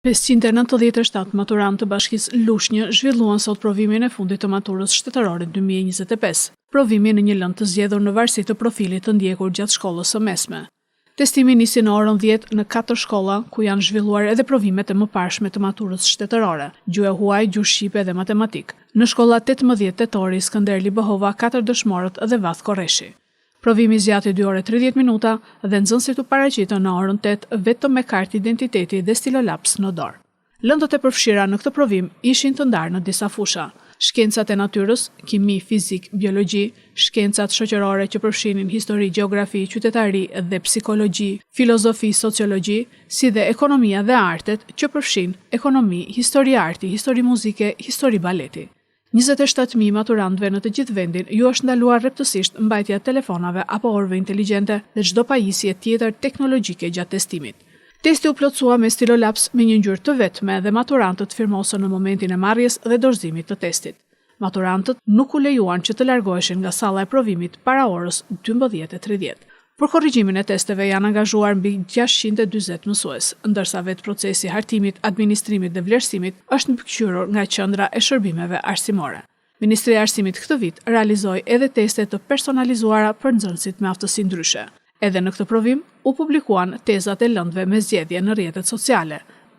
597 maturantë të Bashkisë Lushnjë zhvilluan sot provimin e fundit të maturës shtetërore 2025. Provimi në një lëndë të zgjedhur në varësi të profilit të ndjekur gjatë shkollës së mesme. Testimi nisi në orën 10 në 4 shkolla ku janë zhvilluar edhe provimet e mëparshme të maturës shtetërore, gjuhë huaj, gjuhë shqipe dhe matematik. Në shkolla 18 Tetori, Skënderli Bohova, 4 dëshmorët dhe Vath Korreshi. Provimi zgjati 2 orë 30 minuta dhe nxënësit u paraqitën në orën 8 vetëm me kartë identiteti dhe stilolaps në dorë. Lëndët e përfshira në këtë provim ishin të ndarë në disa fusha: shkencat e natyrës, kimi, fizik, biologji, shkencat shoqërore që përfshinin histori, gjeografi, qytetari dhe psikologji, filozofi, sociologji, si dhe ekonomia dhe artet që përfshin ekonomi, histori arti, histori muzike, histori baleti. 27.000 maturantëve në të gjithë vendin ju është ndaluar rreptësisht mbajtja e telefonave apo orëve inteligjente dhe çdo pajisje tjetër teknologjike gjatë testimit. Testi u plotësua me stilolaps me një ngjyrë të vetme dhe maturantët firmosën në momentin e marrjes dhe dorëzimit të testit. Maturantët nuk u lejuan që të largoheshin nga salla e provimit para orës 12:30. Për korrigjimin e testeve janë angazhuar mbi 640 mësues, ndërsa vetë procesi hartimit, administrimit dhe vlerësimit është mbikëqyrur nga qendra e shërbimeve arsimore. Ministria e Arsimit këtë vit realizoi edhe teste të personalizuara për nxënësit me aftësi ndryshe. Edhe në këtë provim u publikuan tezat e lëndëve me zgjedhje në rrjetet sociale,